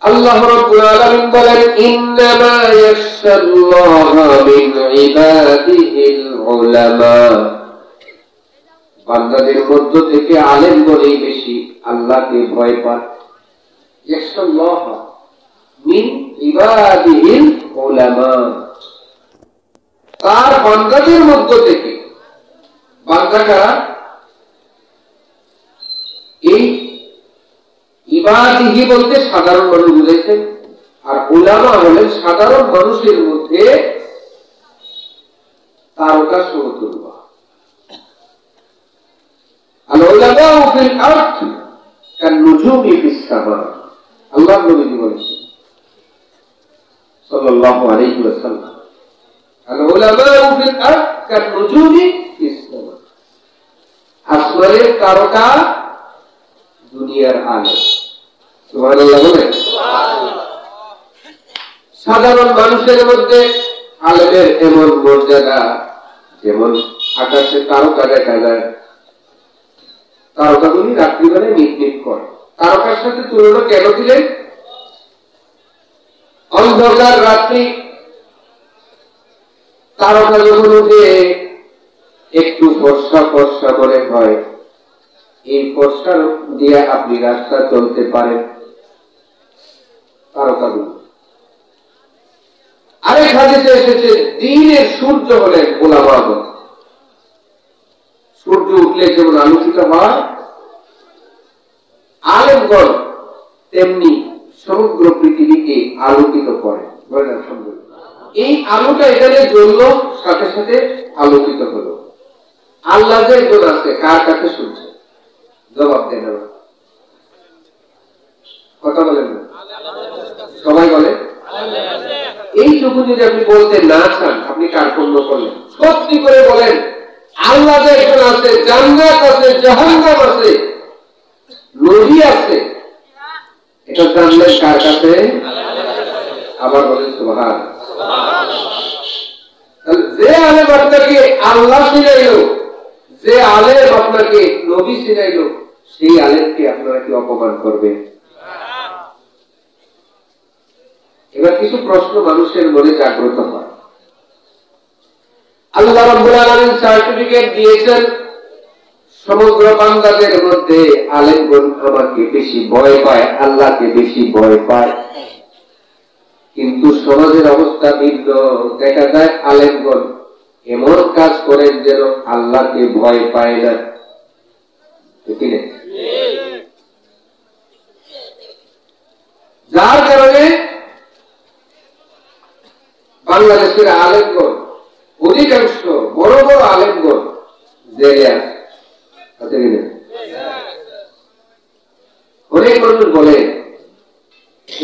আল্লাহ রাব্বুল আলামিন বলেন ইন্নামা ইয়াখশাল্লাহা মিন ইবাদিহিল উলামা। বান্দাদের মধ্য থেকে আলেমগণই বেশি আল্লাহকে ভয় পায়। ইয়াখশাল্লাহা মিন ইবাদিহিল উলামা, তার বান্দাদের মধ্য থেকে। বান্দা কারা? এই ইবাদিহি বলতে সাধারণ মানুষ বুঝাইছেন, আর উলামা হলেন সাধারণ মানুষের মধ্যে তারকা সমতুল্য। আল উলামাউ ফিল আরদ কান নুজুমি ফিস সামা। আল্লাহ নবী বলেছেন সাল্লাল্লাহু আলাইহি ওয়াসাল্লাম, আল উলামাউ ফিল আরদ কান নুজুমি ফিস সামা। আসমানের তারকা দুনিয়ার আলো। সুবহানাল্লাহ বলেন। সাধারণ মানুষের মধ্যে আলেমের এমন মর্যাদা, যেমন আকাশে তারকা দেখা যায়, তারকাগুলি রাত্রিবেলায় মিটমিট করে। তারকার সাথে তুলনা কেন দিলেন? অন্ধকার রাত্রি তারকা যখন উঠে একটু ফর্সা ফর্সা মনে হয়, এই ফর্সা দিয়ে আপনি রাস্তা চলতে পারেন। তারকাগুলি আরেক হাদিসে এসেছে দিনের সূর্য হলেন উলামাগণ। সূর্য উঠলে যেমন আলোকিত হয়, আলেমগণ তেমনি সমগ্র পৃথিবীকে আলোকিত করে। এই আলোটা এখানে জ্বলল, সাথে সাথে আলোকিত হলো। আল্লাহ যে একজন আছে, কার কাছে শুনছে? জবাব দেন, কথা বলেন না, সবাই বলে। এইটুকু যদি আপনি বলতে না চান, আপনি কার্পণ্য করলেন। সত্যি করে বলেন, আল্লাহ যে একজন আছে, জান্নাত আছে, জাহান্নাম আছে, নবী আছে, এটা জানলেন কার কাছে? আবার বলেন সুবহানাল্লাহ। যে আলেম আপনাকে আল্লাহ চিনাইল, যে আলেম আপনাকে নবী চিনাইল, সেই আলেমকে আপনারা কি অপমান করবেন? এবার কিছু প্রশ্ন মানুষের মনে জাগ্রত হয়। আল্লাহ রাব্বুল আলামিন সার্টিফিকেট দিয়েছেন সমগ্র বান্দাদের মধ্যে আলেমগণ আমাকে বেশি ভয় পায়, আল্লাহকে বেশি ভয় পায়। কিন্তু সমাজের অবস্থা ভিন্ন। দেখা যায় আলেমগণ এমন কাজ করেন যেন আল্লাহকে ভয় পায় না। ঠিক না? যার কারণে বাংলাদেশের আলেমগণ, অধিকাংশ বড় বড় আলেমগণ জেলে আছে। অনেক মানুষ বলে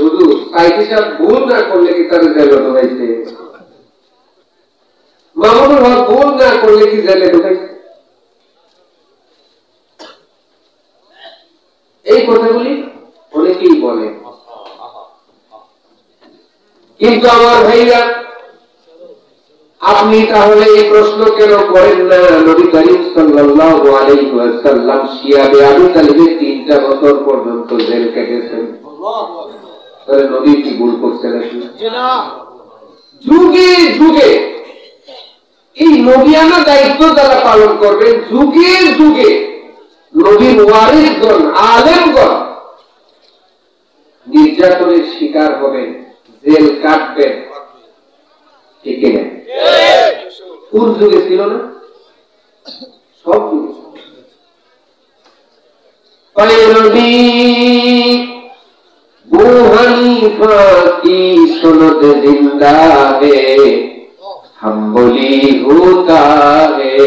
হুজুর সাইদি সাহেব ভুল না করলে কি তার জেলে ঢোকাইছে, মামুনুল হক ভুল না করলে কি জেলে ঢোকাইছে। এই কথাগুলি অনেকেই বলে। কিন্তু আমার ভাইরা, আপনি তাহলে এই প্রশ্ন কেন করেন না? নবী করিম সাল্লাল্লাহু আলাইহি ওয়াসাল্লাম শিয়াবে আবু তালিবের 3টা বছর পর্যন্ত জেল কেটেছেন। তাহলে নবী কি ভুল করছেন নাকি? না। যুগে যুগে এই নবিয়ানা দায়িত্ব যারা পালন করবেন, যুগে যুগে নবীর ওয়ারিসগণ, আলেমগণ নির্যাতনের শিকার হবেন, জেল কাটবেন। ঠিক না? কোন যুগে ছিল না? সব যুগে। নবী अबू हनीफा की सुनत जिंदा है, हम बोली होता है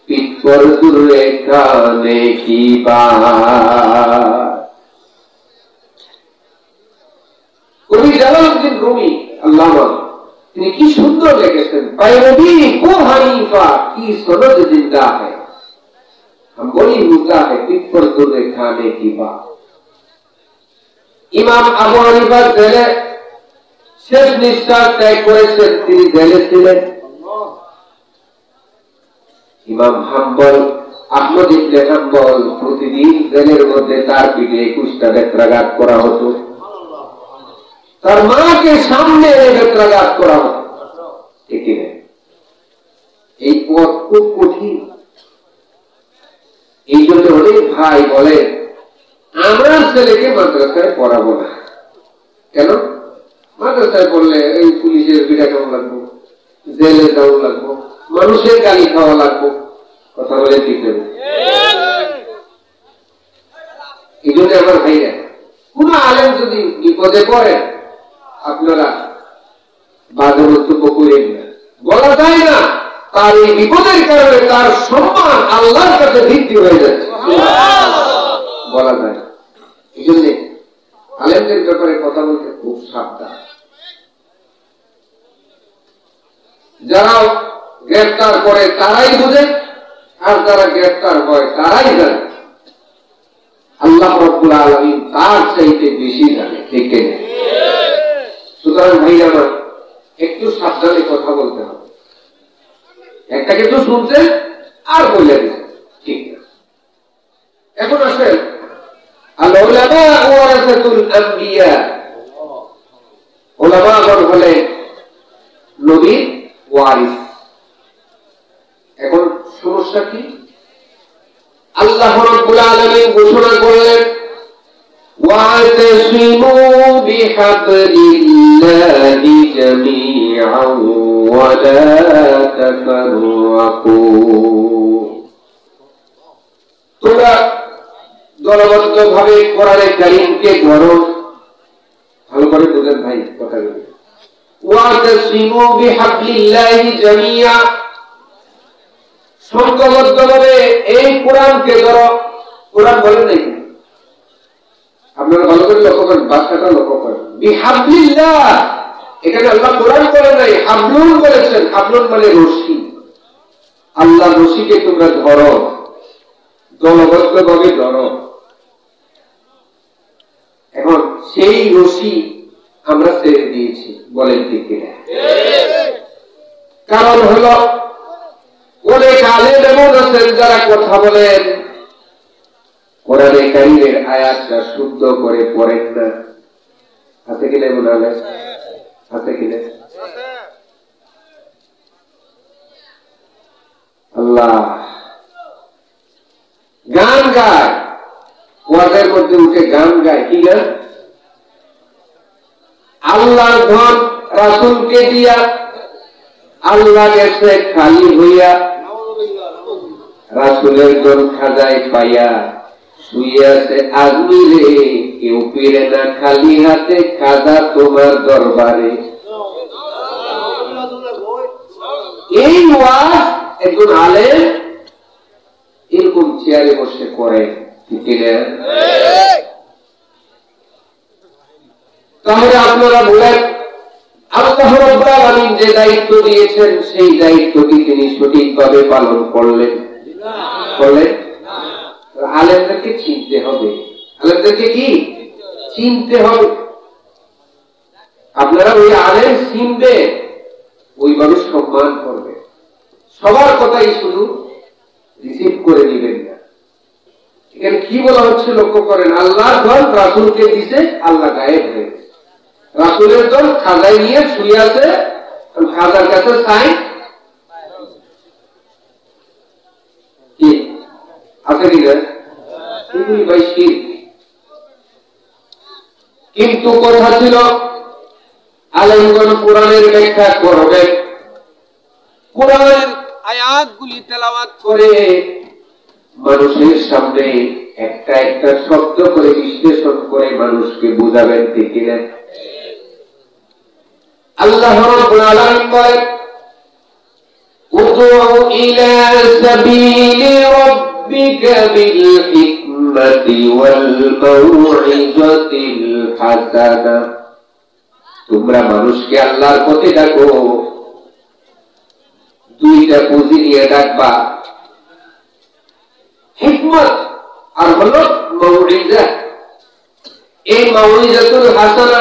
पीठ पर दुर्रे खाने की बात। कवि जलालुद्दीन रूमी अल्लामा তিনি কি সুন্দর লিখেছেন, पैरवी अबू हनीफा की सुनत जिंदा है, हम बोली होता है पीठ पर दुर्रे खाने की बात। ইমাম আবু হানিফা জেলে শেষ নিঃশ্বাস ত্যাগ করেছেন, তিনি জেলে ছিলেন। ইমাম হাম্বল, আহমদ ইবনে হাম্বল প্রতিদিন জেলের মধ্যে তার পিঠে 21টা বেত্রাঘাত করা হতো। তার মাকে সামনে এনে বেত্রাঘাত করা হয়, ঠিক না? এই পথ খুব কঠিন। এই জন্য অনেক ভাই বলে আমরা ছেলেকে মাদ্রাসায় পড়াবো না। কেন? মাদ্রাসায় পড়লে এই পুলিশের বিড়া কেমন লাগবো, জেলে যাওয়া লাগবো, মানুষের গালি খাওয়া লাগবো। কথা বলে ঠিক নেবে। এই জন্য আমার ভাইরা, কোন আলেম যদি বিপদে পড়ে আপনারা বাজে মন্তব্য করেন না। বলা যায় না তার এই বিপদের কারণে তার সম্মান আল্লাহর কাছে ভিত্তি হয়ে যাচ্ছে, বলা যায় না। এই জন্য আলেমদের ব্যাপারে কথা বলতে খুব সাবধান। যারা গ্রেফতার করে তারাই বুঝে, আর যারা গ্রেফতার হয় তারাই জানে। আল্লাহ রাব্বুল আলামিন তার চাইতে বেশি জানে, ঠিক না? সুতরাং ভাইরা আমার একটু সাবধানে কথা বলতে হবে। একটা কিছু শুনছেন আর বলে দিচ্ছেন, ঠিক না? এখন আসেন আল উলামা ওয়ারাসাতুল আমবিয়া, উলামাগণ হলেন নবীর ওয়ারিস। এখন সমস্যা কি? আল্লাহ রাব্বুল আলামিন ঘোষণা করলেন ওয়াতাসিমু বিহাবলিল্লাহি জামিআন ওয়া লা তাফাররাকু। তোমরা দলবদ্ধভাবে কোরআনে কারীমকে ধরো। ভালো করে বুঝেন ভাই কথাগুলো। ওয়াতাসিমু বিহাবলিল্লাহি জামিআন, সংঘবদ্ধভাবে এই কোরআনকে ধরো। কোরআন বলেন নাকি? আপনারা ভালো করে লক্ষ্য করেন, বাক্যটা লক্ষ্য করেন। বিহাবলিল্লাহ, এখানে আল্লাহ কোরআন বলেন নাই, হাবলুন বলেছেন। হাবলুন মানে রশি। আল্লাহ রশিকে তোমরা ধরো, দলবদ্ধভাবে ধরো। এখন সেই রশি আমরা ছেড়ে দিয়েছি, বলেন ঠিক কিনা? কারণ হলো অনেক আলেম এমন আছেন যারা কথা বলেন কোরআনে কারীমের আয়াতটা শুদ্ধ করে পড়েন না। আছে কিনা এমন আলেম? আছে কিনা? আল্লাহ গান গায়, ওয়াজের মধ্যে উঠে গান গায়। কি গান? আল্লাহর ধন রাসূলকে দিয়া আল্লাহ গেছে খালি হইয়া, রাসূলের ধন খাজায় পাইয়া শুয়ে আছে আজমিরে, কেউ ফিরে না খালি হাতে, খাজা তোমার দরবারে। এই ওয়াজ একজন আলেম এরকম চেয়ারে বসে করে, ঠিক না? তাহলে আপনারা বলেন আল্লাহ রাব্বুল আলামিন যে দায়িত্ব দিয়েছেন সেই দায়িত্বটি তিনি সঠিকভাবে পালন করলেন? করলেন? আলেমদেরকে চিনতে হবে। আলেমদেরকে কি চিনতে হবে? আপনারা ওই আলেম চিনবে, ওইভাবে সম্মান করবে। সবার কথাই শুধু রিসিভ করে নিবেন না। এখানে কি বলা হচ্ছে লক্ষ্য করেন। আল্লাহর ধন রাসূলকে দিছে, আল্লাহ গায়েব হয়ে গেছে। রাসূলের ধন খাজায় নিয়ে শুয়ে আছে, খাজার কাছে সাইন কি আছে কিনা? এগুলি ভাই শিরক। কিন্তু কথা ছিল আলেমগণ কোরআনের ব্যাখ্যা করবেন, কোরআনের আয়াতগুলি তেলাওয়াত করে মানুষের সামনে একটা একটা শব্দ করে বিশ্লেষণ করে মানুষকে বুঝাবেন, ঠিক কিনা? আল্লাহ রাব্বুল আলামিন বলেন উদউ ইলা সাবিলি রাব্বিকা বিল হিকমাতি ওয়াল মাউইযাতিল হাসানা। তোমরা মানুষকে আল্লাহর পথে ডাকো, দুইটা পুঁজি নিয়ে ডাকবা, হিকমত আর হলো মাউইযা। এই মাউইযাতুল হাসানা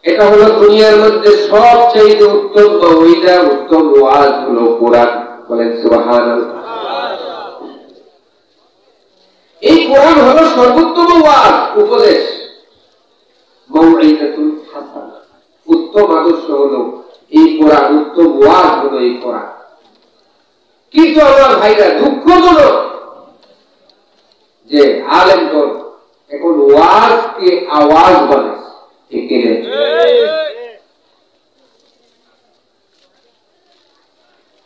এটা হলো দুনিয়ার মধ্যে সবচেয়ে উত্তম মাউইযা, উত্তম ওয়াজ হলো কোরআন। বলেন সুবহানাল্লাহ। এই কোরআন হলো সর্বোত্তম ওয়াজ, উপদেশ। মাউইযাতুল হাসানা, উত্তম আদর্শ হলো এই কোরআন, উত্তম ওয়াজ হলো এই কোরআন। কিন্তু আমার ভাইরা দুঃখজনক যে আলেমগণ এখন ওয়াজকে আওয়াজ বলে, ঠিক না?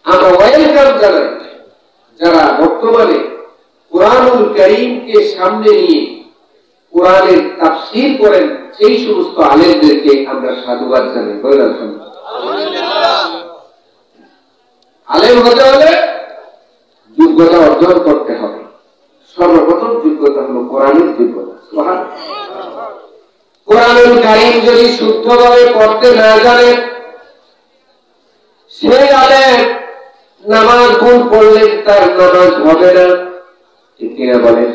আমরা ওয়েলকাম জানাই যারা বর্তমানে কোরআনুল কারীমকে সামনে নিয়ে কোরআনের তাফসীর করেন, সেই সমস্ত আলেমদেরকে আমরা সাধুবাদ জানাই। আলেম হতে হলে যোগ্যতা অর্জন করতে হবে। সর্বপ্রথম যোগ্যতা হলো কোরআনের যোগ্যতা। কোরআনুল কারীম যদি শুদ্ধভাবে পড়তে না জানে, সেই আলেম নামাজ ভুল পড়লে তার নামাজ হবে না, ঠিক কিনা বলেন?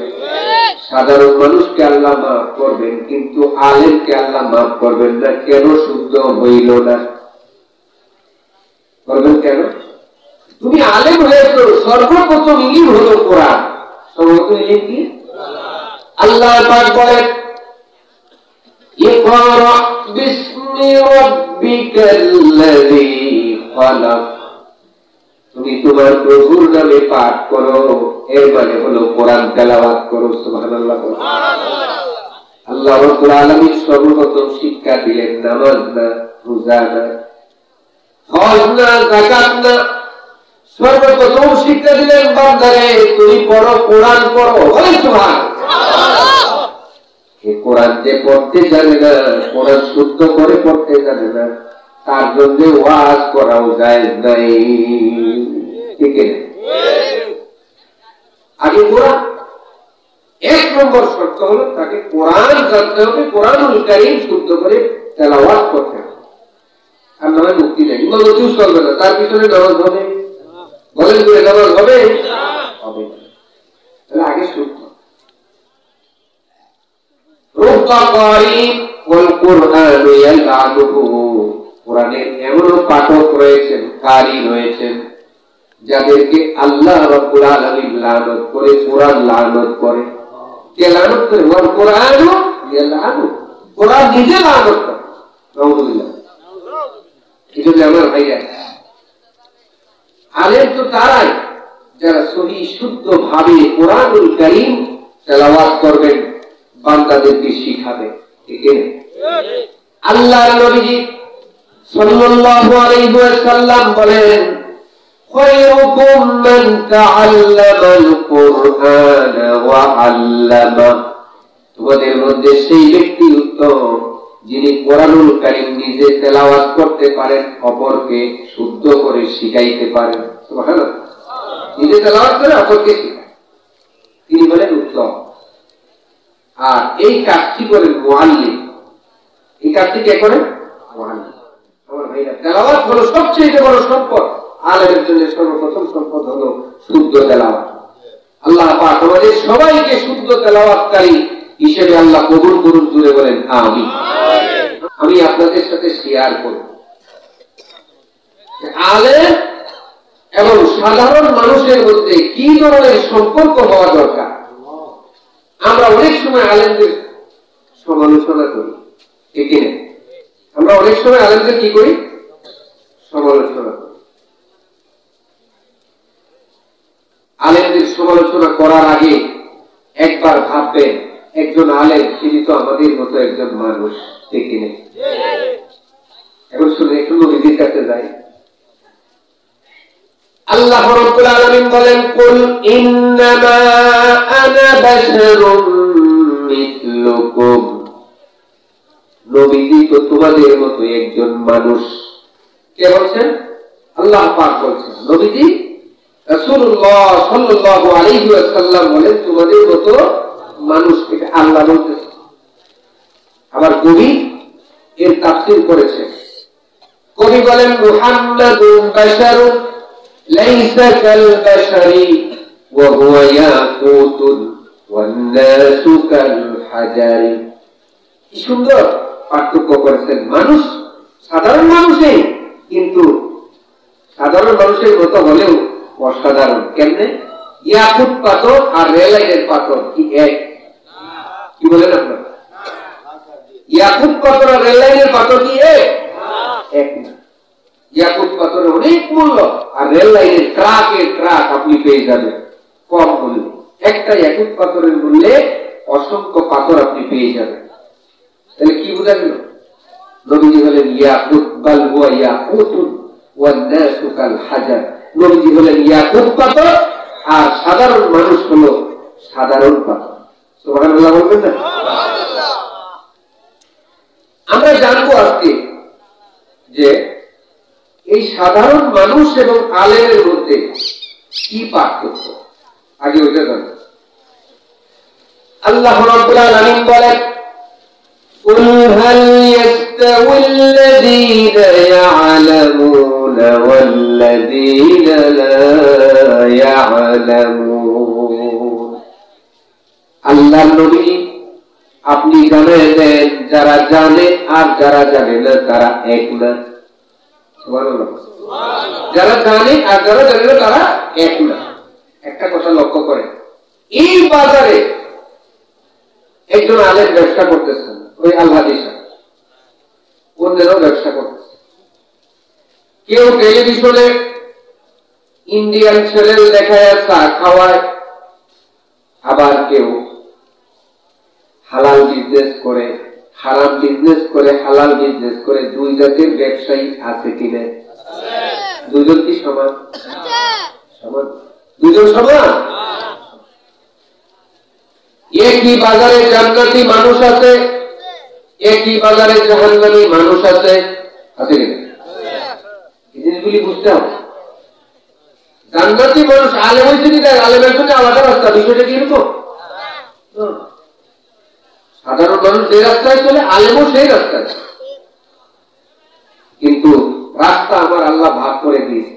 সাধারণ মানুষকে আল্লাহ মাফ করবেন, কিন্তু আলেমকে আল্লাহ মাফ করবেন না। কেন? শুদ্ধ হইল না। করবেন কেন? তুমি আলেম হয়েছো, সর্বপ্রথম ইলম হলো কোরআন। সর্বপ্রথম ইলম কি? আল্লাহ পাক বলেন, ইকরা বিসমি রাব্বিকাল্লাযী খালাক, তুমি তোমার প্রভুর নামে পাঠ করো। এর মানে হলো কোরআন তেলাওয়াত করো। সুবহানাল্লাহ। আল্লাহ রাব্বুল আলামিন সর্বপ্রথম শিক্ষা দিলেন নামাজ না, রোজা না, হজ না, যাকাত না। সর্বপ্রথম শিক্ষা দিলেন বান্দারে তুমি পড়ো, কোরআন পড়ো। বলেন সুবহানাল্লাহ। এই কোরআন যে পড়তে জানে না, কোরআন শুদ্ধ করে পড়তে জানে না, তার জন্য ওয়াজ করাও যায় নাই, ঠিক না? আগে কোরআন, এক নম্বর শর্ত হলো তাকে কোরআন জানতে হবে, কোরআনুল কারীম শুদ্ধ করে তেলাওয়াত করতে হবে। আর নয় মুক্তি নেই। ইমামতিও চলবে না, তার পিছনে নামাজ হবে? বলেন করে নামাজ হবে? হবে না। তাহলে আগে শুদ্ধ। রুব্বা কারীম ওয়াল কুরআনু ইয়ালআনুহু, কোরআনের এমন পাঠক রয়েছেন, কারি রয়েছেন, যাদেরকে আল্লাহ রাব্বুল আলামিন লানত করে, কোরআন লানত করে। কে লানত করে? ওয়াল কুরআনু ইয়ালআনু, কোরআন নিজে লানত করে। নাউযুবিল্লাহ। এটা যে আমার ভাইরা, আলেম তো তারাই যারা সহি শুদ্ধ ভাবে কোরআনুল কারীম তেলাওয়াত করবেন, বান্দাদেরকে শিখাবেন, ঠিক না? আল্লাহর নবীজি সাল্লাল্লাহু আলাইহি ওয়াসাল্লাম বলেন, খায়রুকুম মান তাআল্লামাল কুরআন ওয়া আল্লামা, তোমাদের মধ্যে সেই ব্যক্তি উত্তম যিনি কোরআনুল কারীম নিজে তেলাওয়াত করতে পারেন, অপরকে শুদ্ধ করে শিখাইতে পারেন। সুবহানাল্লাহ। নিজে তেলাওয়াত করে অপরকে শেখায়, তিনি বলেন উত্তম। আর এই কাজটি করেন মুআল্লিম। এই কাজটি কে করেন? মুআল্লিম। আমার ভাইরা, তেলাওয়াত হলো সবচেয়ে বড় সম্পদ। আলেমের জন্য সর্বপ্রথম সম্পদ হলো শুদ্ধ তেলাওয়াত। আল্লাহ পাক আমাদের সবাইকে শুদ্ধ তেলাওয়াতকারী হিসেবে আল্লাহ কবুল করুন। জুড়ে বলেন আমিন। আমি আপনাদের সাথে শেয়ার করব আলেম এবং সাধারণ মানুষের মধ্যে কি ধরনের সম্পর্ক হওয়া দরকার। আমরা অনেক সময় আলেমদের সমালোচনা করি, ঠিক না? আমরা অনেক সময় আলেমদের কি করি? সমালোচনা করি। আলেমদের সমালোচনা করার আগে একবার ভাববেন, একজন আলেম তিনি তো আমাদের মতো একজন মানুষ, ঠিক না? এখন শুনে একটু নবীর কাছে যাই। আল্লাহ রাব্বুল আলামিন বলেন, কুল ইন্নামা আনা বাশারুম মিথলুকুম, নবীজি তো তোমাদের মতো একজন মানুষ। কে বলছেন? আল্লাহ পাক বলছেন। নবীজি রাসূলুল্লাহ সাল্লাল্লাহু আলাইহি ওয়াসাল্লাম বলেন তোমাদের মতো মানুষ, থেকে আল্লাহ বলতেছেন। আবার কবি এর তাফসীর করেছেন। কবি বলেন, মুহাম্মাদুন বাশারুন লাইসা কাল বাশারি ওয়া হুয়া ইয়াকুতুন ওয়ান নাসু কাল হাজারি। কি সুন্দর পার্থক্য করেছেন। মানুষ সাধারণ মানুষই, কিন্তু সাধারণ মানুষের মতো হলেও অসাধারণ। কেমনে? ইয়াকুত পাথর আর রেলাইনের পাথর কি এক? কি বলেন আপনারা? ইয়াকুত পাথর আর রেল লাইনের পাথর কি এক না। ইয়াকুত পাথরের অনেক মূল্য, আর রেল লাইনের ট্রাকের ট্রাক আপনি পেয়ে যাবেন কম মূল্যে। একটা ইয়াকুত পাথরের মূল্যে অসংখ্য পাথর আপনি পেয়ে যাবেন। তাহলে কি বোঝা গেল? নবীজি হলেন ইয়াকুত, বাল হুয়া ইয়াকুতুন ওয়ান নাসু কাল হাজার। নবীজি হলেন ইয়াকুত পাথর, আর সাধারণ মানুষ হলো সাধারণ পাথর। সুবহানাল্লাহ বলবেন না? আমরা জানবো আজকে যে এই সাধারণ মানুষ এবং আলেমের মধ্যে কি পার্থক্য। আগে ওইটা জানবো। আল্লাহ রাব্বুল আলামিন বলেন, কুল হাল ইয়াস্তাউল্লাযীনা ইয়া'লামুনা ওয়াল্লাযীনা লা ইয়া'লামুন। আল্লাহর নবী আপনি জানিয়ে দেন, যারা জানে আর যারা জানে না তারা এক না। সুবহানাল্লাহ। যারা জানে আর যারা জানে না তারা এক না। একটা কথা লক্ষ্য করেন, এই বাজারে একজন আলেম ব্যবসা করতেছেন, ওই আলহাদিসা অন্যেরও ব্যবসা করতেছে। কেউ টেলিভিশনে ইন্ডিয়ান চ্যানেল দেখায় চা খাওয়ায়, আবার কেউ হালাল বিজনেস করে, হারাম বিজনেস করে, হালাল বিজনেস করে। দুই জাতির ব্যবসায়ী আছে কিনা? দুজন কি সমান? সমান। দুজন সমান। একই বাজারে জান্নাতি মানুষ আছে, একই বাজারে জাহান্নামী মানুষ আছে। আছে কিনা? এই জিনিসগুলি বুঝতে হবে। জান্নাতি মানুষ আলেম হয়েছে কি তাই আলেমের জন্য আলাদা রাস্তা। বিষয়টা কি এরকম? সাধারণ মানুষ যে রাস্তায় চলে, আলেমও সেই রাস্তায়। কিন্তু রাস্তা আমার আল্লাহ ভাগ করে দিয়েছে।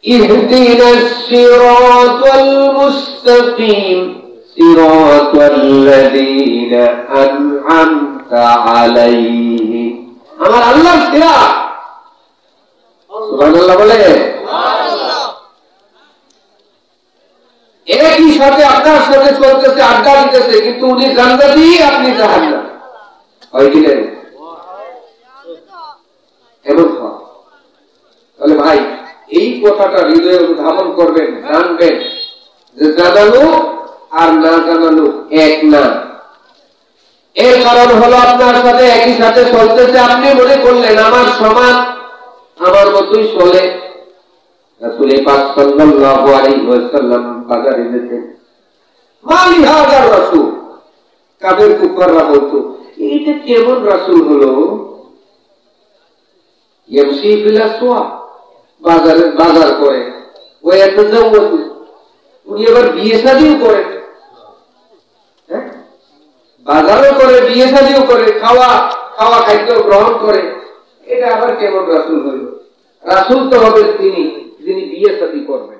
ইহদিনাস সিরাতাল মুস্তাকিম সিরাতাল্লাযীনা আন'আমতা আলাইহিম। আমার আল্লাহর সিরাত। সুবহানাল্লাহ বলে। একই সাথে আপনার সাথে চলতেছে, আড্ডা দিতেছে, কিন্তু উনি জান্নাতি, আপনি জাহান্নাম। হয় কি না? এমন হয়। তাহলে ভাই এই কথাটা হৃদয়ে অনুধাবন করবেন, জানবেন যে জানানো আর না জানানো এক না। এর কারণ হলো আপনার সাথে একই সাথে চলতেছে, আপনি মনে করলেন আমার সমাজ, আমার মতোই চলে। রাসূল পাক সাল্লাল্লাহু আলাইহি ওয়াসাল্লাম বাজারে যেতেন, মালি হাযার রাসূল। কাদের কুফাররা বলতো, এইটা কেমন রাসূল হলো? ইয়ামশি ফিল আসওয়াক, বাজারে বাজার করে, ওই ইয়াতাজাওয়াজু, উনি আবার বিয়ে শাদিও করেন। হ্যাঁ, বাজারও করে, বিয়ে শাদিও করে, খাওয়া খাদ্য গ্রহণ করে। এটা আবার কেমন রাসূল হইল? রাসূল তো হবে তিনি যিনি বিয়ে শাদী করবেন।